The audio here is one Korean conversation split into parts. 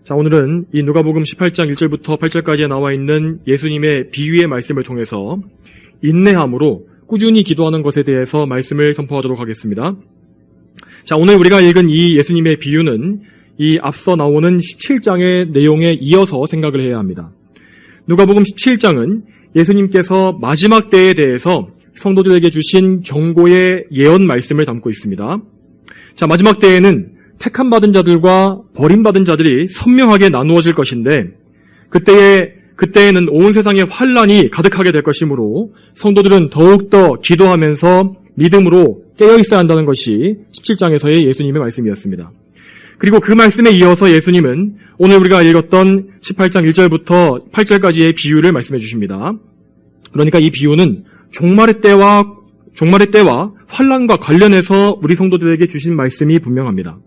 자, 오늘은 이 누가복음 18장 1절부터 8절까지에 나와 있는 예수님의 비유의 말씀을 통해서 인내함으로 꾸준히 기도하는 것에 대해서 말씀을 선포하도록 하겠습니다. 자, 오늘 우리가 읽은 이 예수님의 비유는 이 앞서 나오는 17장의 내용에 이어서 생각을 해야 합니다. 누가복음 17장은 예수님께서 마지막 때에 대해서 성도들에게 주신 경고의 예언 말씀을 담고 있습니다. 자, 마지막 때에는 택함받은 자들과 버림받은 자들이 선명하게 나누어질 것인데 그때에는 온 세상에 환란이 가득하게 될 것이므로 성도들은 더욱더 기도하면서 믿음으로 깨어 있어야 한다는 것이 17장에서의 예수님의 말씀이었습니다. 그리고 그 말씀에 이어서 예수님은 오늘 우리가 읽었던 18장 1절부터 8절까지의 비유를 말씀해 주십니다. 그러니까 이 비유는 종말의 때와 환란과 관련해서 우리 성도들에게 주신 말씀이 분명합니다.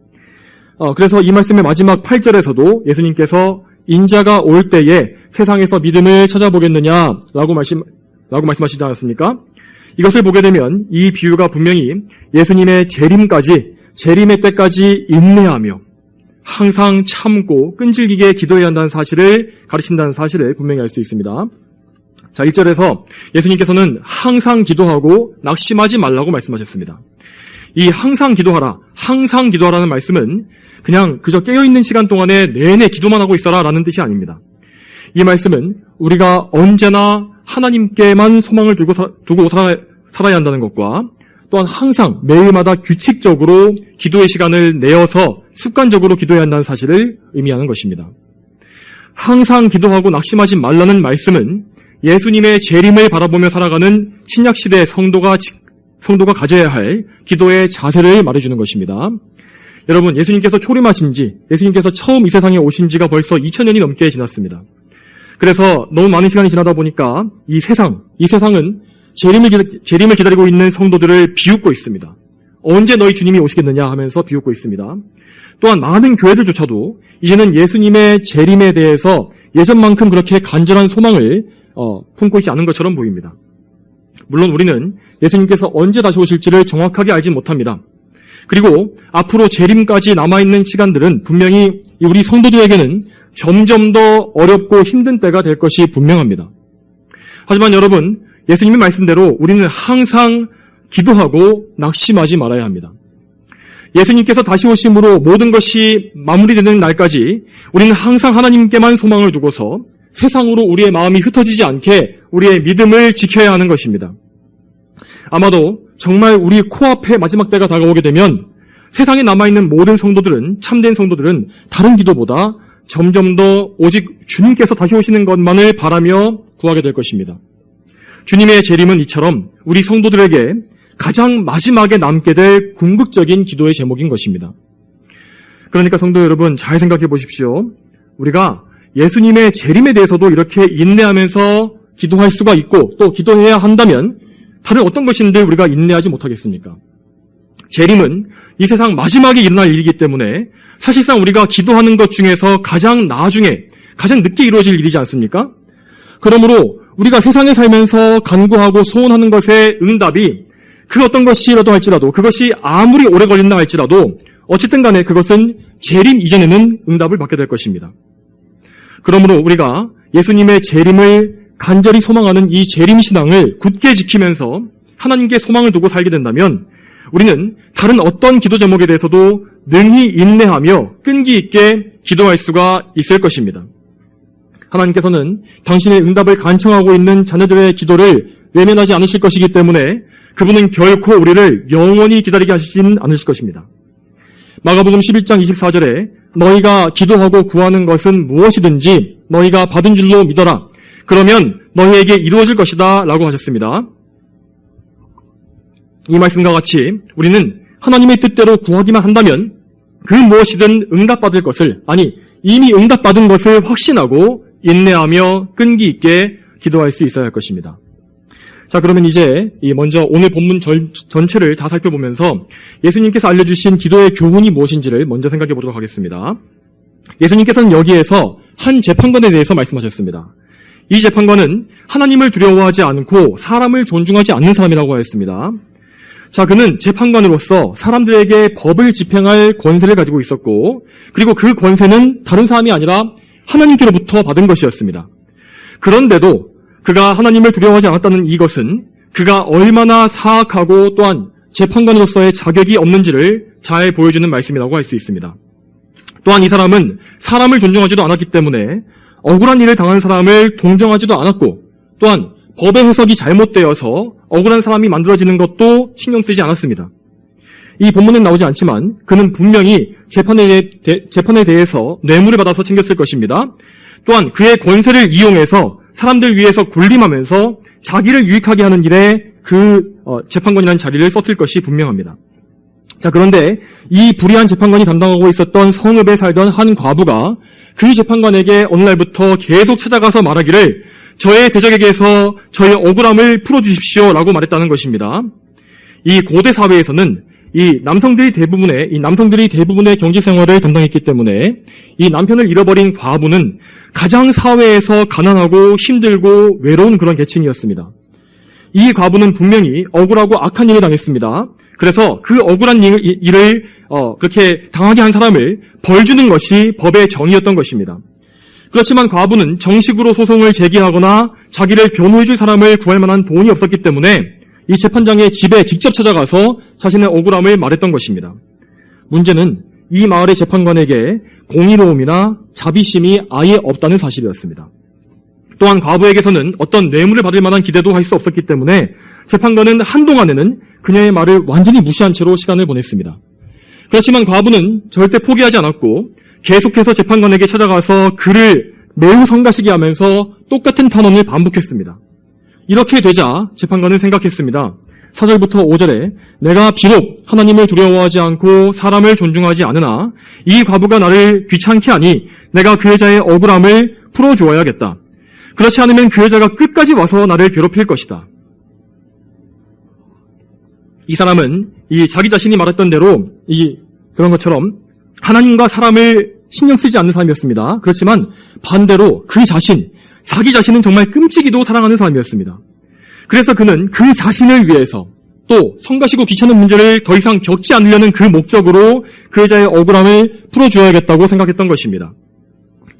그래서 이 말씀의 마지막 8절에서도 예수님께서 인자가 올 때에 세상에서 믿음을 찾아보겠느냐라고 말씀하시지 않았습니까? 이것을 보게 되면 이 비유가 분명히 예수님의 재림의 때까지 인내하며 항상 참고 끈질기게 기도해야 한다는 사실을 가르친다는 사실을 분명히 알 수 있습니다. 자, 1절에서 예수님께서는 항상 기도하고 낙심하지 말라고 말씀하셨습니다. 이 항상 기도하라는 말씀은 그냥 그저 깨어있는 시간 동안에 내내 기도만 하고 있어라 라는 뜻이 아닙니다. 이 말씀은 우리가 언제나 하나님께만 소망을 두고 살아야 한다는 것과 또한 항상 매일마다 규칙적으로 기도의 시간을 내어서 습관적으로 기도해야 한다는 사실을 의미하는 것입니다. 항상 기도하고 낙심하지 말라는 말씀은 예수님의 재림을 바라보며 살아가는 신약시대 성도가 가져야 할 기도의 자세를 말해주는 것입니다. 여러분, 예수님께서 예수님께서 처음 이 세상에 오신 지가 벌써 2000년이 넘게 지났습니다. 그래서 너무 많은 시간이 지나다 보니까 이 세상은 재림을 기다리고 있는 성도들을 비웃고 있습니다. 언제 너희 주님이 오시겠느냐 하면서 비웃고 있습니다. 또한 많은 교회들조차도 이제는 예수님의 재림에 대해서 예전만큼 그렇게 간절한 소망을 품고 있지 않은 것처럼 보입니다. 물론 우리는 예수님께서 언제 다시 오실지를 정확하게 알진 못합니다. 그리고 앞으로 재림까지 남아있는 시간들은 분명히 우리 성도들에게는 점점 더 어렵고 힘든 때가 될 것이 분명합니다. 하지만 여러분, 예수님의 말씀대로 우리는 항상 기도하고 낙심하지 말아야 합니다. 예수님께서 다시 오심으로 모든 것이 마무리되는 날까지 우리는 항상 하나님께만 소망을 두고서 세상으로 우리의 마음이 흩어지지 않게 우리의 믿음을 지켜야 하는 것입니다. 아마도 정말 우리 코앞에 마지막 때가 다가오게 되면 세상에 남아있는 모든 성도들은, 참된 성도들은 다른 기도보다 점점 더 오직 주님께서 다시 오시는 것만을 바라며 구하게 될 것입니다. 주님의 재림은 이처럼 우리 성도들에게 가장 마지막에 남게 될 궁극적인 기도의 제목인 것입니다. 그러니까 성도 여러분, 잘 생각해 보십시오. 우리가 예수님의 재림에 대해서도 이렇게 인내하면서 기도할 수가 있고 또 기도해야 한다면 다른 어떤 것인데 우리가 인내하지 못하겠습니까? 재림은 이 세상 마지막에 일어날 일이기 때문에 사실상 우리가 기도하는 것 중에서 가장 늦게 이루어질 일이지 않습니까? 그러므로 우리가 세상에 살면서 간구하고 소원하는 것의 응답이 그 어떤 것이라도 할지라도, 그것이 아무리 오래 걸린다 할지라도 어쨌든 간에 그것은 재림 이전에는 응답을 받게 될 것입니다. 그러므로 우리가 예수님의 재림을 간절히 소망하는 이 재림신앙을 굳게 지키면서 하나님께 소망을 두고 살게 된다면 우리는 다른 어떤 기도 제목에 대해서도 능히 인내하며 끈기 있게 기도할 수가 있을 것입니다. 하나님께서는 당신의 응답을 간청하고 있는 자녀들의 기도를 외면하지 않으실 것이기 때문에 그분은 결코 우리를 영원히 기다리게 하시진 않으실 것입니다. 마가복음 11장 24절에 너희가 기도하고 구하는 것은 무엇이든지 너희가 받은 줄로 믿어라. 그러면 너희에게 이루어질 것이다 라고 하셨습니다. 이 말씀과 같이 우리는 하나님의 뜻대로 구하기만 한다면 그 무엇이든 응답받을 것을, 이미 응답받은 것을 확신하고 인내하며 끈기 있게 기도할 수 있어야 할 것입니다. 자, 그러면 이제 먼저 오늘 본문 전체를 다 살펴보면서 예수님께서 알려주신 기도의 교훈이 무엇인지를 먼저 생각해 보도록 하겠습니다. 예수님께서는 여기에서 한 재판관에 대해서 말씀하셨습니다. 이 재판관은 하나님을 두려워하지 않고 사람을 존중하지 않는 사람이라고 하였습니다. 자, 그는 재판관으로서 사람들에게 법을 집행할 권세를 가지고 있었고, 그리고 그 권세는 다른 사람이 아니라 하나님께로부터 받은 것이었습니다. 그런데도 그가 하나님을 두려워하지 않았다는 이것은 그가 얼마나 사악하고 또한 재판관으로서의 자격이 없는지를 잘 보여주는 말씀이라고 할 수 있습니다. 또한 이 사람은 사람을 존중하지도 않았기 때문에 억울한 일을 당한 사람을 동정하지도 않았고, 또한 법의 해석이 잘못되어서 억울한 사람이 만들어지는 것도 신경 쓰지 않았습니다. 이 본문엔 나오지 않지만 그는 분명히 재판에 대해서 뇌물을 받아서 챙겼을 것입니다. 또한 그의 권세를 이용해서 사람들 위해서 군림하면서 자기를 유익하게 하는 일에 재판관이라는 자리를 썼을 것이 분명합니다. 자, 그런데 이 불의한 재판관이 담당하고 있었던 성읍에 살던 한 과부가 그 재판관에게 어느 날부터 계속 찾아가서 말하기를 저의 대적에게서 저의 억울함을 풀어주십시오라고 말했다는 것입니다. 이 고대 사회에서는 이 남성들이 대부분의 경제 생활을 담당했기 때문에 이 남편을 잃어버린 과부는 가장 사회에서 가난하고 힘들고 외로운 그런 계층이었습니다. 이 과부는 분명히 억울하고 악한 일을 당했습니다. 그래서 그 억울한 일을 그렇게 당하게 한 사람을 벌 주는 것이 법의 정의였던 것입니다. 그렇지만 과부는 정식으로 소송을 제기하거나 자기를 변호해줄 사람을 구할 만한 돈이 없었기 때문에 이 재판장의 집에 직접 찾아가서 자신의 억울함을 말했던 것입니다. 문제는 이 마을의 재판관에게 공의로움이나 자비심이 아예 없다는 사실이었습니다. 또한 과부에게서는 어떤 뇌물을 받을 만한 기대도 할 수 없었기 때문에 재판관은 한동안에는 그녀의 말을 완전히 무시한 채로 시간을 보냈습니다. 그렇지만 과부는 절대 포기하지 않았고 계속해서 재판관에게 찾아가서 그를 매우 성가시게 하면서 똑같은 탄원을 반복했습니다. 이렇게 되자 재판관은 생각했습니다. 4절부터 5절에 내가 비록 하나님을 두려워하지 않고 사람을 존중하지 않으나 이 과부가 나를 귀찮게 하니 내가 그 여자의 억울함을 풀어주어야겠다. 그렇지 않으면 그 여자가 끝까지 와서 나를 괴롭힐 것이다. 이 사람은 자기 자신이 말했던 대로 그런 것처럼 하나님과 사람을 신경 쓰지 않는 사람이었습니다. 그렇지만 반대로 자기 자신은 정말 끔찍이도 사랑하는 사람이었습니다. 그래서 그는 그 자신을 위해서 또 성가시고 귀찮은 문제를 더 이상 겪지 않으려는 그 목적으로 그 여자의 억울함을 풀어주어야겠다고 생각했던 것입니다.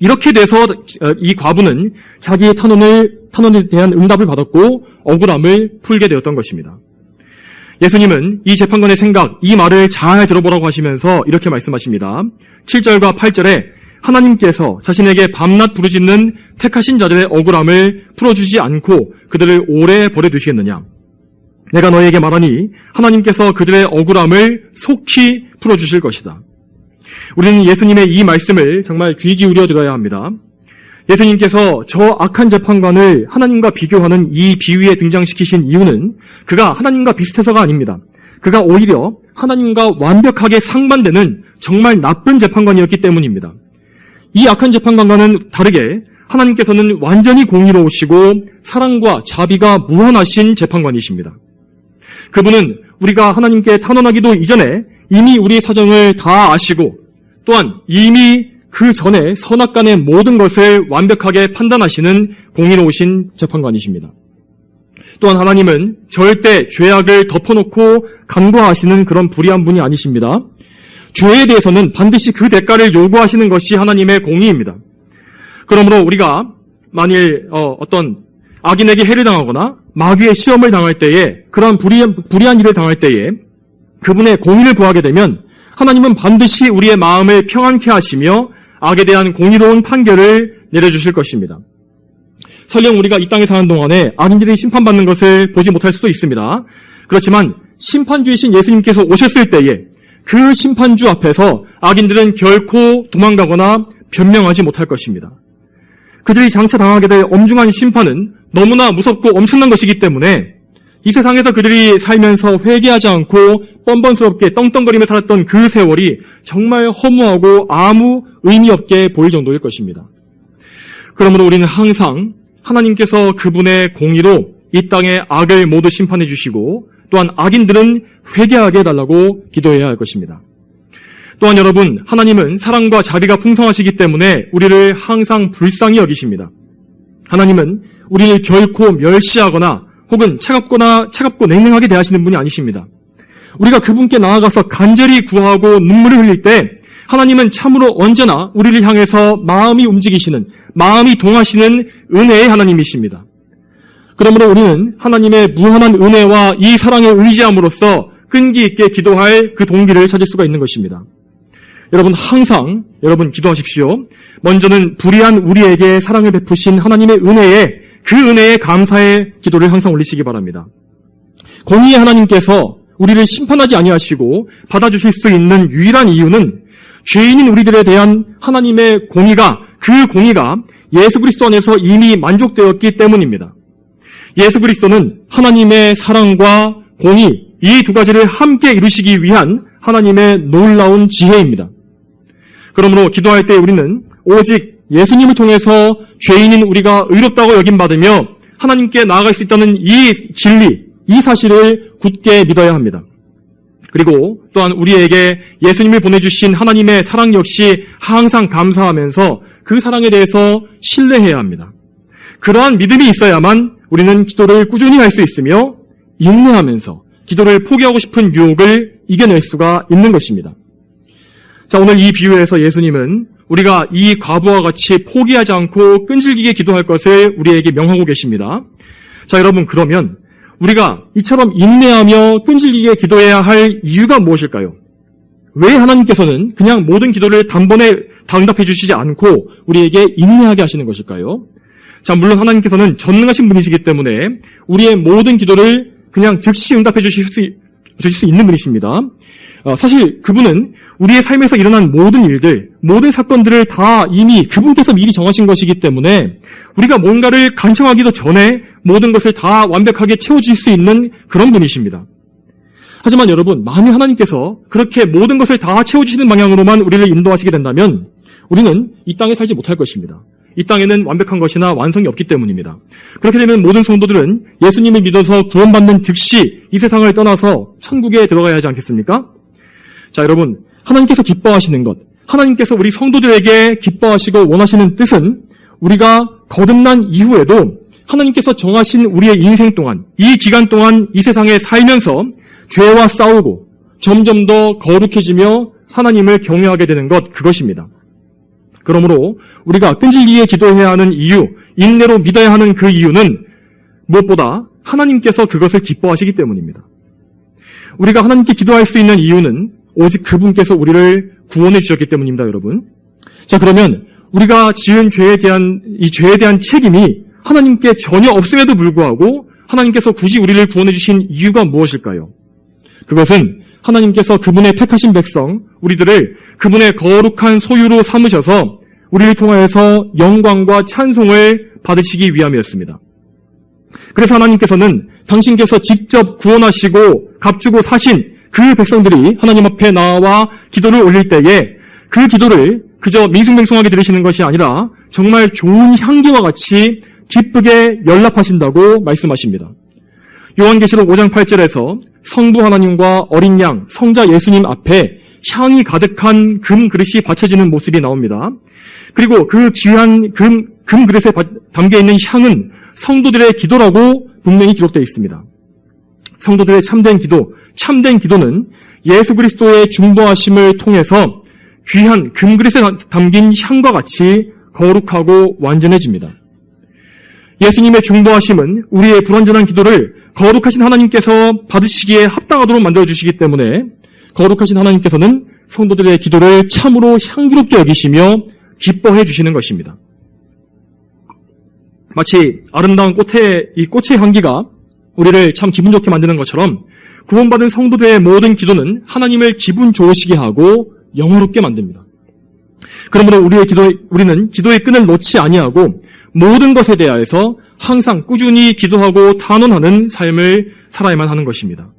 이렇게 돼서 이 과부는 자기의 탄원에 대한 응답을 받았고 억울함을 풀게 되었던 것입니다. 예수님은 이 재판관의 생각, 이 말을 잘 들어보라고 하시면서 이렇게 말씀하십니다. 7절과 8절에 하나님께서 자신에게 밤낮 부르짖는 택하신 자들의 억울함을 풀어주지 않고 그들을 오래 버려두시겠느냐. 내가 너희에게 말하니 하나님께서 그들의 억울함을 속히 풀어주실 것이다. 우리는 예수님의 이 말씀을 정말 귀 기울여 들어야 합니다. 예수님께서 저 악한 재판관을 하나님과 비교하는 이 비유에 등장시키신 이유는 그가 하나님과 비슷해서가 아닙니다. 그가 오히려 하나님과 완벽하게 상반되는 정말 나쁜 재판관이었기 때문입니다. 이 악한 재판관과는 다르게 하나님께서는 완전히 공의로우시고 사랑과 자비가 무한하신 재판관이십니다. 그분은 우리가 하나님께 탄원하기도 이전에 이미 우리의 사정을 다 아시고 또한 이미 그 전에 선악간의 모든 것을 완벽하게 판단하시는 공의로우신 재판관이십니다. 또한 하나님은 절대 죄악을 덮어놓고 간과하시는 그런 불의한 분이 아니십니다. 죄에 대해서는 반드시 그 대가를 요구하시는 것이 하나님의 공의입니다. 그러므로 우리가 만일 어떤 악인에게 해를 당하거나 마귀의 시험을 당할 때에 그런 불의한 일을 당할 때에 그분의 공의를 구하게 되면 하나님은 반드시 우리의 마음을 평안케 하시며 악에 대한 공의로운 판결을 내려주실 것입니다. 설령 우리가 이 땅에 사는 동안에 악인들이 심판받는 것을 보지 못할 수도 있습니다. 그렇지만 심판주이신 예수님께서 오셨을 때에 그 심판주 앞에서 악인들은 결코 도망가거나 변명하지 못할 것입니다. 그들이 장차 당하게 될 엄중한 심판은 너무나 무섭고 엄청난 것이기 때문에 이 세상에서 그들이 살면서 회개하지 않고 뻔뻔스럽게 떵떵거리며 살았던 그 세월이 정말 허무하고 아무 의미 없게 보일 정도일 것입니다. 그러므로 우리는 항상 하나님께서 그분의 공의로 이 땅의 악을 모두 심판해 주시고 또한 악인들은 회개하게 해달라고 기도해야 할 것입니다. 또한 여러분, 하나님은 사랑과 자비가 풍성하시기 때문에 우리를 항상 불쌍히 여기십니다. 하나님은 우리를 결코 멸시하거나 혹은 차갑고 냉랭하게 대하시는 분이 아니십니다. 우리가 그분께 나아가서 간절히 구하고 눈물을 흘릴 때 하나님은 참으로 언제나 우리를 향해서 마음이 움직이시는, 마음이 동하시는 은혜의 하나님이십니다. 그러므로 우리는 하나님의 무한한 은혜와 이 사랑에 의지함으로써 끈기 있게 기도할 그 동기를 찾을 수가 있는 것입니다. 여러분 항상 기도하십시오. 먼저는 불의한 우리에게 사랑을 베푸신 하나님의 은혜에, 그 은혜에 감사의 기도를 항상 올리시기 바랍니다. 공의의 하나님께서 우리를 심판하지 아니하시고 받아주실 수 있는 유일한 이유는 죄인인 우리들에 대한 하나님의 공의가, 그 공의가 예수 그리스도 안에서 이미 만족되었기 때문입니다. 예수 그리스도는 하나님의 사랑과 공의, 이 두 가지를 함께 이루시기 위한 하나님의 놀라운 지혜입니다. 그러므로 기도할 때 우리는 오직 예수님을 통해서 죄인인 우리가 의롭다고 여김받으며 하나님께 나아갈 수 있다는 이 진리, 이 사실을 굳게 믿어야 합니다. 그리고 또한 우리에게 예수님을 보내주신 하나님의 사랑 역시 항상 감사하면서 그 사랑에 대해서 신뢰해야 합니다. 그러한 믿음이 있어야만 우리는 기도를 꾸준히 할 수 있으며 인내하면서 기도를 포기하고 싶은 유혹을 이겨낼 수가 있는 것입니다. 자, 오늘 이 비유에서 예수님은 우리가 이 과부와 같이 포기하지 않고 끈질기게 기도할 것을 우리에게 명하고 계십니다. 자, 여러분, 그러면 우리가 이처럼 인내하며 끈질기게 기도해야 할 이유가 무엇일까요? 왜 하나님께서는 그냥 모든 기도를 단번에 응답해 주시지 않고 우리에게 인내하게 하시는 것일까요? 자, 물론 하나님께서는 전능하신 분이시기 때문에 우리의 모든 기도를 그냥 즉시 응답해 주실 수 있는 분이십니다. 사실 그분은 우리의 삶에서 일어난 모든 일들, 모든 사건들을 다 이미 그분께서 미리 정하신 것이기 때문에 우리가 뭔가를 간청하기도 전에 모든 것을 다 완벽하게 채워주실 수 있는 그런 분이십니다. 하지만 여러분, 만일 하나님께서 그렇게 모든 것을 다 채워주시는 방향으로만 우리를 인도하시게 된다면 우리는 이 땅에 살지 못할 것입니다. 이 땅에는 완벽한 것이나 완성이 없기 때문입니다. 그렇게 되면 모든 성도들은 예수님을 믿어서 구원받는 즉시 이 세상을 떠나서 천국에 들어가야 하지 않겠습니까? 자, 여러분, 하나님께서 기뻐하시는 것, 하나님께서 우리 성도들에게 기뻐하시고 원하시는 뜻은 우리가 거듭난 이후에도 하나님께서 정하신 우리의 인생 동안, 이 기간 동안 이 세상에 살면서 죄와 싸우고 점점 더 거룩해지며 하나님을 경외하게 되는 것, 그것입니다. 그러므로 우리가 끈질기게 기도해야 하는 이유, 인내로 믿어야 하는 그 이유는 무엇보다 하나님께서 그것을 기뻐하시기 때문입니다. 우리가 하나님께 기도할 수 있는 이유는 오직 그분께서 우리를 구원해 주셨기 때문입니다, 여러분. 자, 그러면 우리가 지은 죄에 대한 책임이 하나님께 전혀 없음에도 불구하고 하나님께서 굳이 우리를 구원해 주신 이유가 무엇일까요? 그것은 하나님께서 그분의 택하신 백성, 우리들을 그분의 거룩한 소유로 삼으셔서 우리를 통하여서 영광과 찬송을 받으시기 위함이었습니다. 그래서 하나님께서는 당신께서 직접 구원하시고 값주고 사신 그 백성들이 하나님 앞에 나와 기도를 올릴 때에 그 기도를 그저 밍숭맹숭하게 들으시는 것이 아니라 정말 좋은 향기와 같이 기쁘게 연락하신다고 말씀하십니다. 요한계시록 5장 8절에서 성부 하나님과 어린 양, 성자 예수님 앞에 향이 가득한 금 그릇이 바쳐지는 모습이 나옵니다. 그리고 그 귀한 금 그릇에 담겨있는 향은 성도들의 기도라고 분명히 기록되어 있습니다. 성도들의 참된 기도는 예수 그리스도의 중보하심을 통해서 귀한 금 그릇에 담긴 향과 같이 거룩하고 완전해집니다. 예수님의 중보하심은 우리의 불완전한 기도를 거룩하신 하나님께서 받으시기에 합당하도록 만들어주시기 때문에 거룩하신 하나님께서는 성도들의 기도를 참으로 향기롭게 여기시며 기뻐해 주시는 것입니다. 마치 아름다운 꽃의 향기가 우리를 참 기분 좋게 만드는 것처럼 구원받은 성도들의 모든 기도는 하나님을 기분 좋으시게 하고 영화롭게 만듭니다. 그러므로 우리는 기도의 끈을 놓지 아니하고 모든 것에 대하여서 항상 꾸준히 기도하고 탄원하는 삶을 살아야만 하는 것입니다.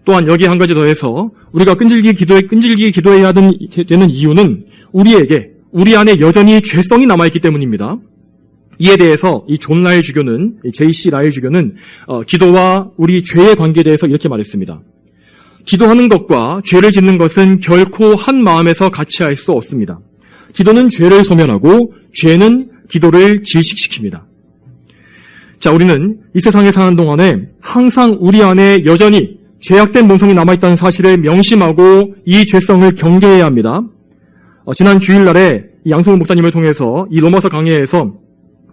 또한 여기 한 가지 더해서 우리가 끈질기게 기도해야 되는 이유는 우리 안에 여전히 죄성이 남아있기 때문입니다. 이에 대해서 이 존 라일 주교는, J.C. 라일 주교는 기도와 우리 죄의 관계에 대해서 이렇게 말했습니다. 기도하는 것과 죄를 짓는 것은 결코 한 마음에서 같이 할 수 없습니다. 기도는 죄를 소멸하고 죄는 기도를 질식시킵니다. 자, 우리는 이 세상에 사는 동안에 항상 우리 안에 여전히 죄악된 본성이 남아있다는 사실을 명심하고 이 죄성을 경계해야 합니다. 지난 주일날에 양승훈 목사님을 통해서 이 로마서 강해에서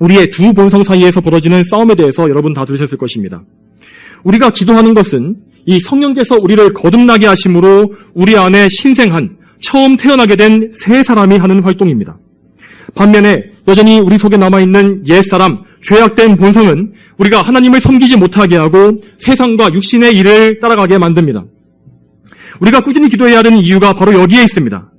우리의 두 본성 사이에서 벌어지는 싸움에 대해서 여러분 다 들으셨을 것입니다. 우리가 기도하는 것은 이 성령께서 우리를 거듭나게 하심으로 우리 안에 신생한 처음 태어나게 된 새 사람이 하는 활동입니다. 반면에 여전히 우리 속에 남아있는 옛사람, 죄악된 본성은 우리가 하나님을 섬기지 못하게 하고 세상과 육신의 일을 따라가게 만듭니다. 우리가 꾸준히 기도해야 하는 이유가 바로 여기에 있습니다.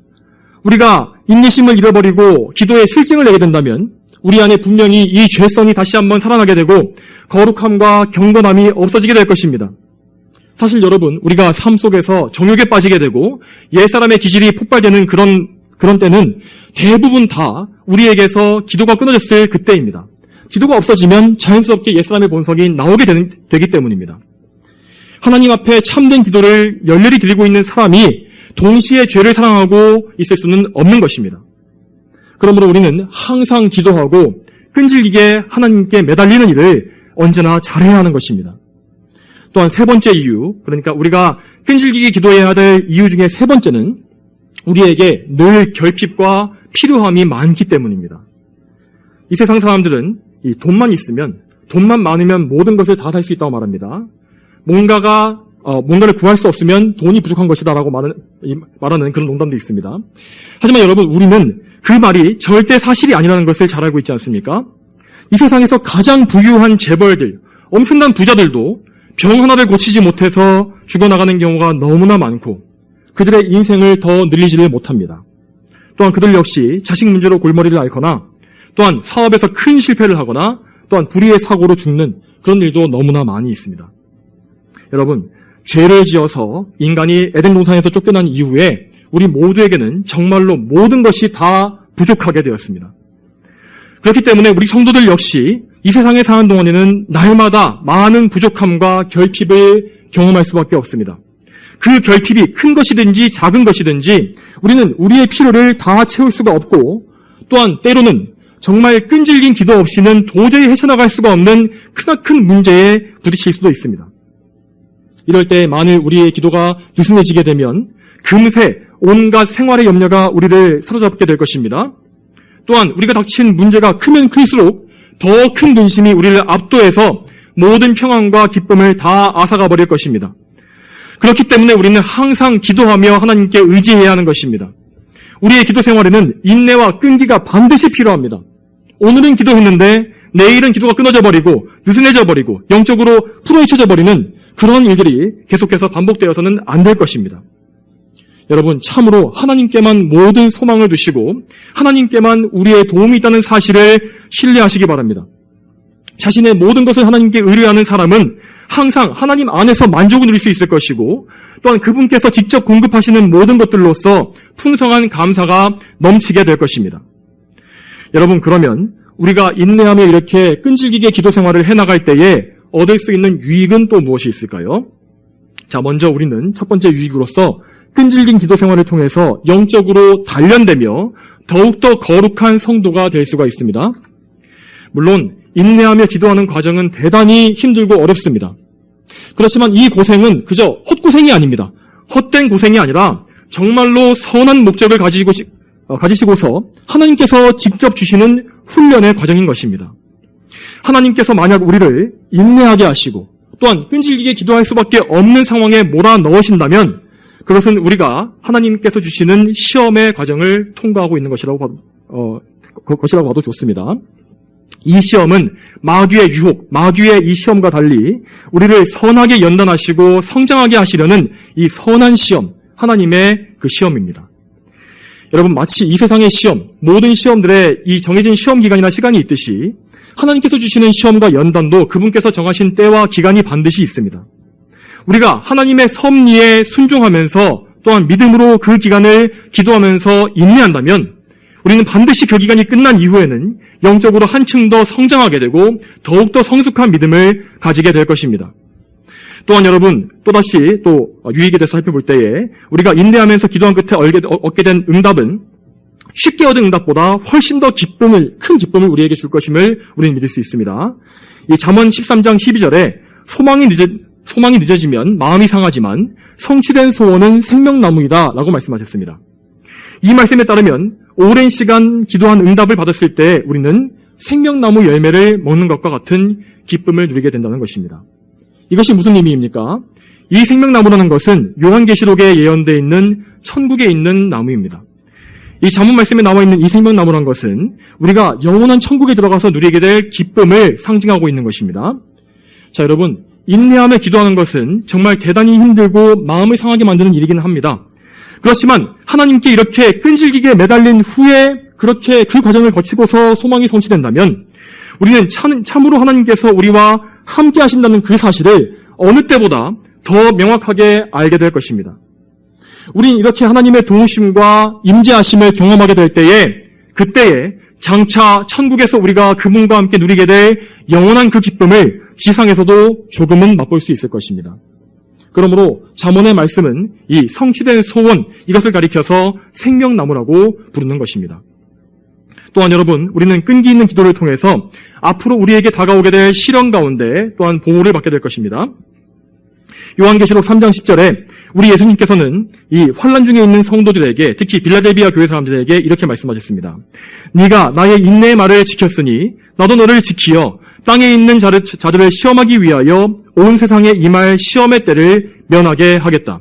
우리가 인내심을 잃어버리고 기도에 실증을 내게 된다면 우리 안에 분명히 이 죄성이 다시 한번 살아나게 되고 거룩함과 경건함이 없어지게 될 것입니다. 사실 여러분, 우리가 삶 속에서 정욕에 빠지게 되고 옛사람의 기질이 폭발되는 그런 때는 대부분 다 우리에게서 기도가 끊어졌을 그때입니다. 기도가 없어지면 자연스럽게 옛사람의 본성이 나오게 되기 때문입니다. 하나님 앞에 참된 기도를 열렬히 드리고 있는 사람이 동시에 죄를 사랑하고 있을 수는 없는 것입니다. 그러므로 우리는 항상 기도하고 끈질기게 하나님께 매달리는 일을 언제나 잘해야 하는 것입니다. 또한 세 번째 이유, 그러니까 우리가 끈질기게 기도해야 될 이유 중에 세 번째는 우리에게 늘 결핍과 필요함이 많기 때문입니다. 이 세상 사람들은 이 돈만 있으면, 돈만 많으면 모든 것을 다 살 수 있다고 말합니다. 뭔가를 구할 수 없으면 돈이 부족한 것이다라고 말하는 그런 농담도 있습니다. 하지만 여러분, 우리는 그 말이 절대 사실이 아니라는 것을 잘 알고 있지 않습니까? 이 세상에서 가장 부유한 재벌들, 엄청난 부자들도 병 하나를 고치지 못해서 죽어나가는 경우가 너무나 많고 그들의 인생을 더 늘리지를 못합니다. 또한 그들 역시 자식 문제로 골머리를 앓거나 또한 사업에서 큰 실패를 하거나 또한 불의의 사고로 죽는 그런 일도 너무나 많이 있습니다. 여러분, 죄를 지어서 인간이 에덴 동산에서 쫓겨난 이후에 우리 모두에게는 정말로 모든 것이 다 부족하게 되었습니다. 그렇기 때문에 우리 성도들 역시 이 세상에 사는 동안에는 날마다 많은 부족함과 결핍을 경험할 수밖에 없습니다. 그 결핍이 큰 것이든지 작은 것이든지 우리는 우리의 필요를 다 채울 수가 없고 또한 때로는 정말 끈질긴 기도 없이는 도저히 헤쳐나갈 수가 없는 크나큰 문제에 부딪힐 수도 있습니다. 이럴 때 만일 우리의 기도가 느슨해지게 되면 금세 온갖 생활의 염려가 우리를 사로잡게 될 것입니다. 또한 우리가 닥친 문제가 크면 클수록 더 큰 근심이 우리를 압도해서 모든 평안과 기쁨을 다 앗아가 버릴 것입니다. 그렇기 때문에 우리는 항상 기도하며 하나님께 의지해야 하는 것입니다. 우리의 기도 생활에는 인내와 끈기가 반드시 필요합니다. 오늘은 기도했는데 내일은 기도가 끊어져 버리고 느슨해져 버리고 영적으로 풀어헤쳐져 버리는 그런 일들이 계속해서 반복되어서는 안 될 것입니다. 여러분, 참으로 하나님께만 모든 소망을 두시고 하나님께만 우리의 도움이 있다는 사실을 신뢰하시기 바랍니다. 자신의 모든 것을 하나님께 의뢰하는 사람은 항상 하나님 안에서 만족을 누릴 수 있을 것이고 또한 그분께서 직접 공급하시는 모든 것들로서 풍성한 감사가 넘치게 될 것입니다. 여러분, 그러면 우리가 인내하며 이렇게 끈질기게 기도 생활을 해나갈 때에 얻을 수 있는 유익은 또 무엇이 있을까요? 자, 먼저 우리는 첫 번째 유익으로서 끈질긴 기도 생활을 통해서 영적으로 단련되며 더욱더 거룩한 성도가 될 수가 있습니다. 물론 인내하며 기도하는 과정은 대단히 힘들고 어렵습니다. 그렇지만 이 고생은 그저 헛고생이 아닙니다. 헛된 고생이 아니라 정말로 선한 목적을 가지시고서 하나님께서 직접 주시는 훈련의 과정인 것입니다. 하나님께서 만약 우리를 인내하게 하시고 또한 끈질기게 기도할 수밖에 없는 상황에 몰아넣으신다면 그것은 우리가 하나님께서 주시는 시험의 과정을 통과하고 있는 것이라고 봐도 좋습니다. 이 시험은 마귀의 유혹, 마귀의 이 시험과 달리 우리를 선하게 연단하시고 성장하게 하시려는 이 선한 시험, 하나님의 그 시험입니다. 여러분, 마치 이 세상의 시험, 모든 시험들의 이 정해진 시험 기간이나 시간이 있듯이 하나님께서 주시는 시험과 연단도 그분께서 정하신 때와 기간이 반드시 있습니다. 우리가 하나님의 섭리에 순종하면서 또한 믿음으로 그 기간을 기도하면서 인내한다면 우리는 반드시 그 기간이 끝난 이후에는 영적으로 한층 더 성장하게 되고 더욱더 성숙한 믿음을 가지게 될 것입니다. 또한 여러분, 또다시 유익에 대해서 살펴볼 때에 우리가 인내하면서 기도한 끝에 얻게 된 응답은 쉽게 얻은 응답보다 훨씬 더 큰 기쁨을 우리에게 줄 것임을 우리는 믿을 수 있습니다. 이 잠언 13장 12절에 소망이 늦어지면 마음이 상하지만 성취된 소원은 생명나무이다 라고 말씀하셨습니다. 이 말씀에 따르면 오랜 시간 기도한 응답을 받았을 때 우리는 생명나무 열매를 먹는 것과 같은 기쁨을 누리게 된다는 것입니다. 이것이 무슨 의미입니까? 이 생명나무라는 것은 요한계시록에 예언되어 있는 천국에 있는 나무입니다. 이 잠언 말씀에 나와 있는 이 생명나무라는 것은 우리가 영원한 천국에 들어가서 누리게 될 기쁨을 상징하고 있는 것입니다. 자, 여러분, 인내하며 기도하는 것은 정말 대단히 힘들고 마음을 상하게 만드는 일이기는 합니다. 그렇지만 하나님께 이렇게 끈질기게 매달린 후에 그렇게 그 과정을 거치고서 소망이 성취된다면 우리는 참으로 하나님께서 우리와 함께 하신다는 그 사실을 어느 때보다 더 명확하게 알게 될 것입니다. 우린 이렇게 하나님의 도우심과 임재하심을 경험하게 될 때에 그때에 장차 천국에서 우리가 그분과 함께 누리게 될 영원한 그 기쁨을 지상에서도 조금은 맛볼 수 있을 것입니다. 그러므로 잠언의 말씀은 이 성취된 소원, 이것을 가리켜서 생명나무라고 부르는 것입니다. 또한 여러분, 우리는 끈기 있는 기도를 통해서 앞으로 우리에게 다가오게 될 시련 가운데 또한 보호를 받게 될 것입니다. 요한계시록 3장 10절에 우리 예수님께서는 이 환난 중에 있는 성도들에게, 특히 빌라델비아 교회 사람들에게 이렇게 말씀하셨습니다. 네가 나의 인내의 말을 지켰으니 나도 너를 지키어 땅에 있는 자들을 시험하기 위하여 온 세상에 임할 시험의 때를 면하게 하겠다.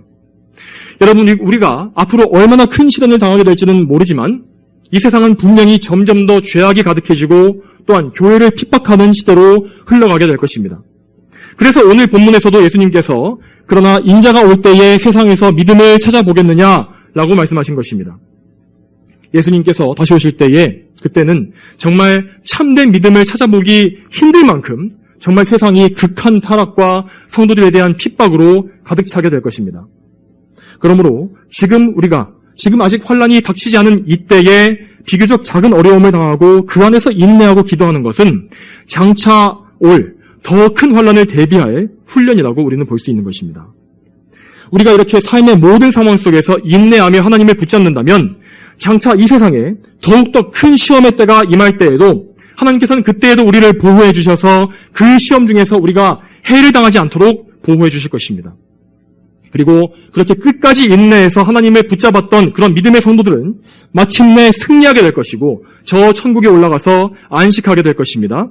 여러분, 우리가 앞으로 얼마나 큰 시련을 당하게 될지는 모르지만 이 세상은 분명히 점점 더 죄악이 가득해지고 또한 교회를 핍박하는 시대로 흘러가게 될 것입니다. 그래서 오늘 본문에서도 예수님께서 그러나 인자가 올 때에 세상에서 믿음을 찾아보겠느냐라고 말씀하신 것입니다. 예수님께서 다시 오실 때에 그때는 정말 참된 믿음을 찾아보기 힘들 만큼 정말 세상이 극한 타락과 성도들에 대한 핍박으로 가득 차게 될 것입니다. 그러므로 지금 아직 환난이 닥치지 않은 이때에 비교적 작은 어려움을 당하고 그 안에서 인내하고 기도하는 것은 장차 올 더 큰 환난을 대비할 훈련이라고 우리는 볼 수 있는 것입니다. 우리가 이렇게 삶의 모든 상황 속에서 인내하며 하나님을 붙잡는다면 장차 이 세상에 더욱더 큰 시험의 때가 임할 때에도 하나님께서는 그때에도 우리를 보호해 주셔서 그 시험 중에서 우리가 해를 당하지 않도록 보호해 주실 것입니다. 그리고 그렇게 끝까지 인내해서 하나님을 붙잡았던 그런 믿음의 성도들은 마침내 승리하게 될 것이고 저 천국에 올라가서 안식하게 될 것입니다.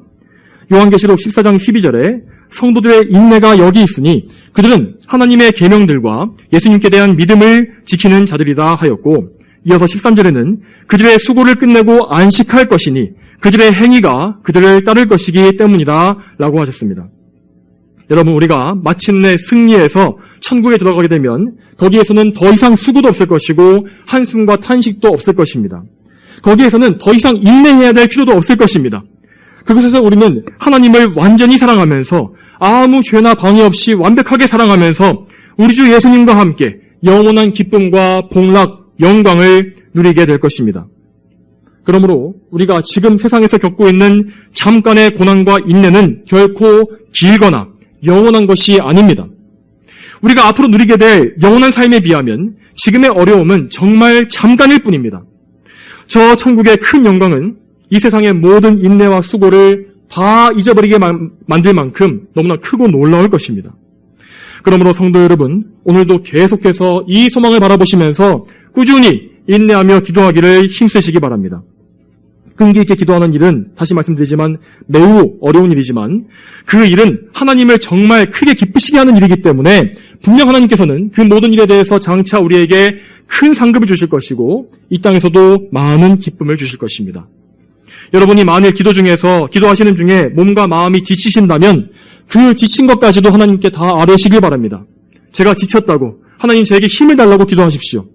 요한계시록 14장 12절에 성도들의 인내가 여기 있으니 그들은 하나님의 계명들과 예수님께 대한 믿음을 지키는 자들이다 하였고, 이어서 13절에는 그들의 수고를 끝내고 안식할 것이니 그들의 행위가 그들을 따를 것이기 때문이다 라고 하셨습니다. 여러분, 우리가 마침내 승리해서 천국에 들어가게 되면 거기에서는 더 이상 수고도 없을 것이고 한숨과 탄식도 없을 것입니다. 거기에서는 더 이상 인내해야 될 필요도 없을 것입니다. 그곳에서 우리는 하나님을 완전히 사랑하면서 아무 죄나 방해 없이 완벽하게 사랑하면서 우리 주 예수님과 함께 영원한 기쁨과 복락, 영광을 누리게 될 것입니다. 그러므로 우리가 지금 세상에서 겪고 있는 잠깐의 고난과 인내는 결코 길거나 영원한 것이 아닙니다. 우리가 앞으로 누리게 될 영원한 삶에 비하면 지금의 어려움은 정말 잠깐일 뿐입니다. 저 천국의 큰 영광은 이 세상의 모든 인내와 수고를 다 잊어버리게 만들 만큼 너무나 크고 놀라울 것입니다. 그러므로 성도 여러분, 오늘도 계속해서 이 소망을 바라보시면서 꾸준히 인내하며 기도하기를 힘쓰시기 바랍니다. 끈기 있게 기도하는 일은 다시 말씀드리지만 매우 어려운 일이지만 그 일은 하나님을 정말 크게 기쁘시게 하는 일이기 때문에 분명 하나님께서는 그 모든 일에 대해서 장차 우리에게 큰 상급을 주실 것이고 이 땅에서도 많은 기쁨을 주실 것입니다. 여러분이 만일 기도하시는 중에 몸과 마음이 지치신다면 그 지친 것까지도 하나님께 다 아뢰시길 바랍니다. 제가 지쳤다고 하나님 저에게 힘을 달라고 기도하십시오.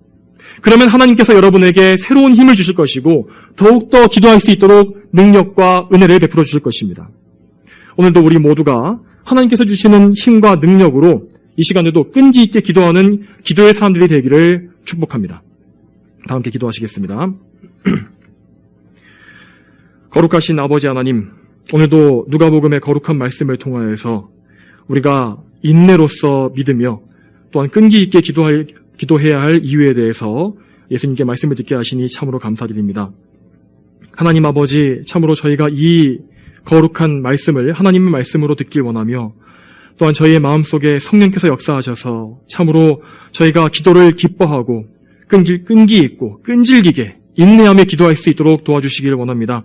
그러면 하나님께서 여러분에게 새로운 힘을 주실 것이고 더욱더 기도할 수 있도록 능력과 은혜를 베풀어 주실 것입니다. 오늘도 우리 모두가 하나님께서 주시는 힘과 능력으로 이 시간에도 끈기 있게 기도하는 기도의 사람들이 되기를 축복합니다. 다 함께 기도하시겠습니다. 거룩하신 아버지 하나님, 오늘도 누가복음의 거룩한 말씀을 통하여서 우리가 인내로서 믿으며 또한 끈기 있게 기도해야 할 이유에 대해서 예수님께 말씀을 듣게 하시니 참으로 감사드립니다. 하나님 아버지, 참으로 저희가 이 거룩한 말씀을 하나님의 말씀으로 듣길 원하며 또한 저희의 마음속에 성령께서 역사하셔서 참으로 저희가 기도를 기뻐하고 끈기 있고 끈질기게 인내하며 기도할 수 있도록 도와주시기를 원합니다.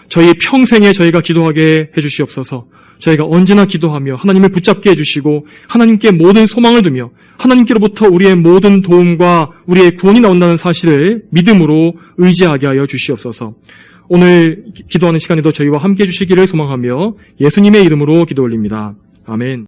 저희 평생에 저희가 기도하게 해주시옵소서. 저희가 언제나 기도하며 하나님을 붙잡게 해주시고 하나님께 모든 소망을 두며 하나님께로부터 우리의 모든 도움과 우리의 구원이 나온다는 사실을 믿음으로 의지하게 하여 주시옵소서. 오늘 기도하는 시간에도 저희와 함께 해주시기를 소망하며 예수님의 이름으로 기도 올립니다. 아멘.